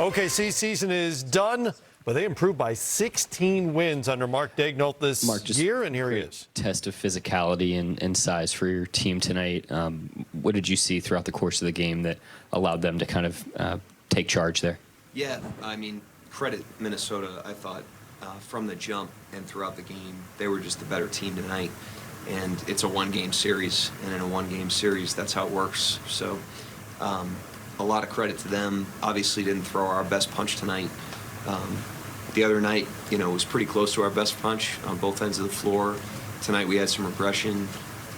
OKC season is done, but they improved by 16 wins under Mark Daigneault this year, and here he is. Test of physicality and size for your team tonight. What did you see throughout the course of the game that allowed them to kind of take charge there? Yeah, I mean, credit Minnesota, I thought, from the jump and throughout the game. They were just the better team tonight. And it's a one-game series, and in a one-game series, that's how it works. So a lot of credit to them. Obviously didn't throw our best punch tonight. The other night, you know, it was pretty close to our best punch on both ends of the floor. Tonight we had some regression,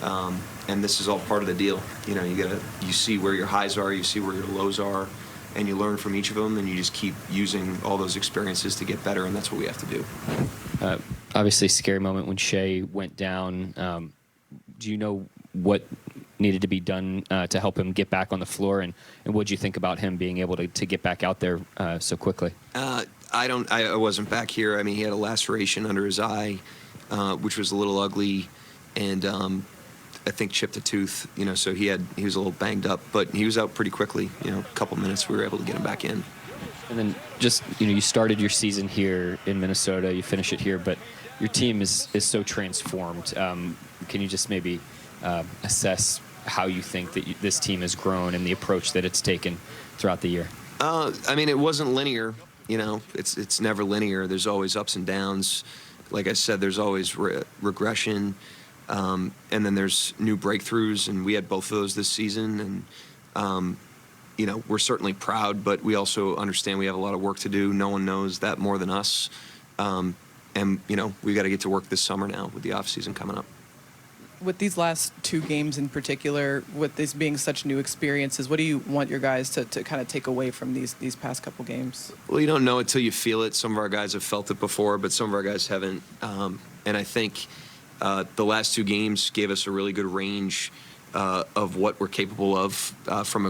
and this is all part of the deal. You know, you see where your highs are, you see where your lows are, and you learn from each of them, and you just keep using all those experiences to get better, and that's what we have to do. Obviously, scary moment when Shea went down. Do you know what needed to be done to help him get back on the floor, and what did you think about him being able to get back out there so quickly? I wasn't back here. I mean, he had a laceration under his eye, which was a little ugly, and I think chipped a tooth. You know, so he was a little banged up, but he was out pretty quickly. You know, a couple minutes we were able to get him back in. And then just, you know, you started your season here in Minnesota, you finish it here, but your team is so transformed. Can you just maybe assess how you think that this team has grown and the approach that it's taken throughout the year? I mean, it wasn't linear. You know, it's never linear. There's always ups and downs. Like I said, there's always regression, and then there's new breakthroughs, and we had both of those this season. And you know, we're certainly proud, but we also understand we have a lot of work to do. No one knows that more than us. And you know, we got to get to work this summer now with the off season coming up. With these last two games in particular, with this being such new experiences, what do you want your guys to kind of take away from these past couple games? Well, you don't know it till you feel it. Some of our guys have felt it before, but some of our guys haven't. And I think the last two games gave us a really good range of what we're capable of from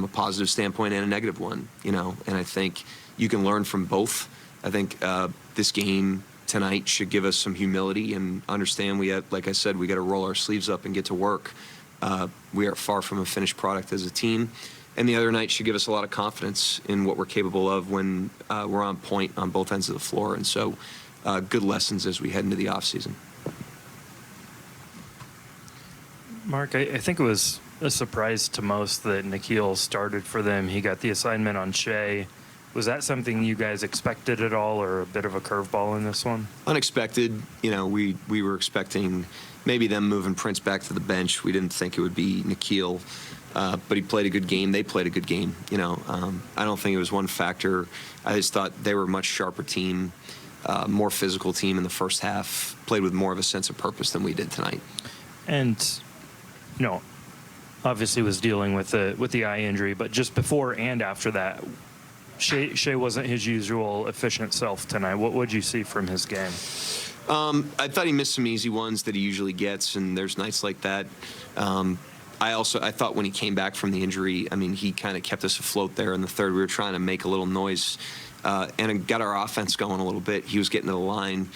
a positive standpoint and a negative one. You know, and I think you can learn from both. I think this game tonight should give us some humility and understand we have, like I said, we got to roll our sleeves up and get to work. We are far from a finished product as a team. And the other night should give us a lot of confidence in what we're capable of when we're on point on both ends of the floor. And so good lessons as we head into the offseason. Mark, I think it was a surprise to most that Nickeil started for them. He got the assignment on Shea. Was that something you guys expected at all, or a bit of a curveball in this one? Unexpected. You know, we were expecting maybe them moving Prince back to the bench. We didn't think it would be Nickeil, but he played a good game. They played a good game. You know, I don't think it was one factor. I just thought they were a much sharper team, more physical team in the first half, played with more of a sense of purpose than we did tonight. And, you know, obviously was dealing with the eye injury, but just before and after that, Shea wasn't his usual efficient self tonight. What would you see from his game? I thought he missed some easy ones that he usually gets, and there's nights like that. I thought when he came back from the injury, I mean, he kind of kept us afloat there in the third. We were trying to make a little noise and it got our offense going a little bit. He was getting to the line.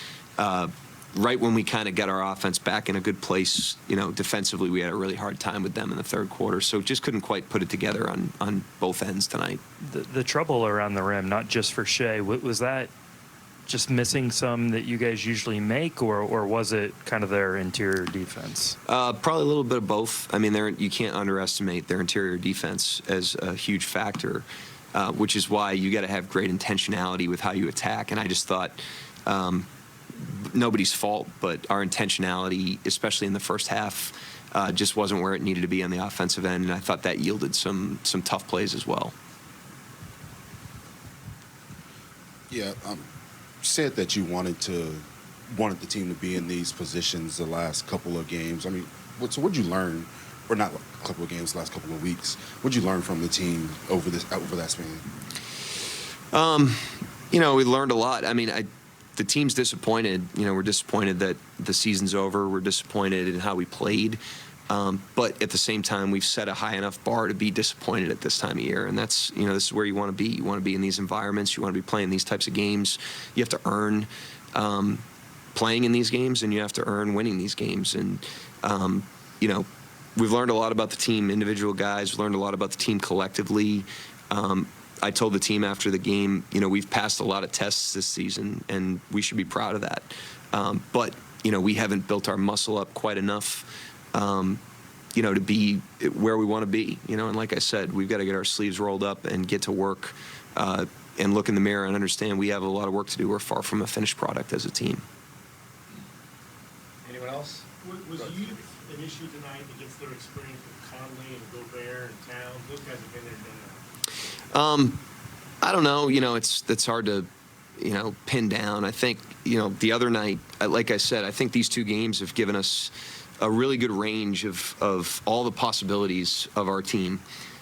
Right when we kind of got our offense back in a good place, you know, defensively, we had a really hard time with them in the third quarter. So just couldn't quite put it together on both ends tonight. The trouble around the rim, not just for Shea, was that just missing some that you guys usually make, or was it kind of their interior defense? Probably a little bit of both. I mean, you can't underestimate their interior defense as a huge factor, which is why you got to have great intentionality with how you attack. And I just thought, nobody's fault, but our intentionality, especially in the first half, just wasn't where it needed to be on the offensive end, and I thought that yielded some tough plays as well. Yeah, said that you wanted the team to be in these positions the last couple of games. I mean, what'd you learn, or not a couple of games, last couple of weeks? What'd you learn from the team over that span? You know, we learned a lot. I mean, the team's disappointed. You know, we're disappointed that the season's over. We're disappointed in how we played. But at the same time, we've set a high enough bar to be disappointed at this time of year. And that's, you know, this is where you want to be. You want to be in these environments. You want to be playing these types of games. You have to earn playing in these games, and you have to earn winning these games. And, you know, we've learned a lot about the team, individual guys. We've learned a lot about the team collectively. I told the team after the game, we've passed a lot of tests this season, and we should be proud of that. But we haven't built our muscle up quite enough, to be where we want to be. And like I said, we've got to get our sleeves rolled up and get to work and look in the mirror and understand we have a lot of work to do. We're far from a finished product as a team. Anyone else? Was youth an issue tonight against their experience with Conley and Gobert and Towns? Those guys have been there and done that. I don't know. It's hard to, pin down. I think, the other night, like I said, I think these two games have given us a really good range of all the possibilities of our team.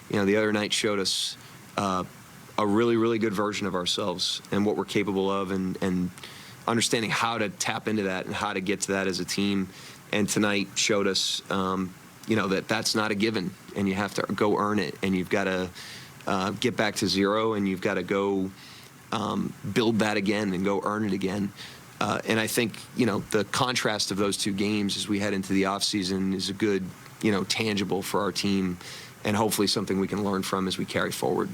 The other night showed us a really, really good version of ourselves and what we're capable of, and understanding how to tap into that and how to get to that as a team. And tonight showed us, that's not a given, and you have to go earn it, and you've got to get back to zero, and you've got to go build that again and go earn it again. And I think, the contrast of those two games as we head into the offseason is a good, tangible for our team, and hopefully something we can learn from as we carry forward.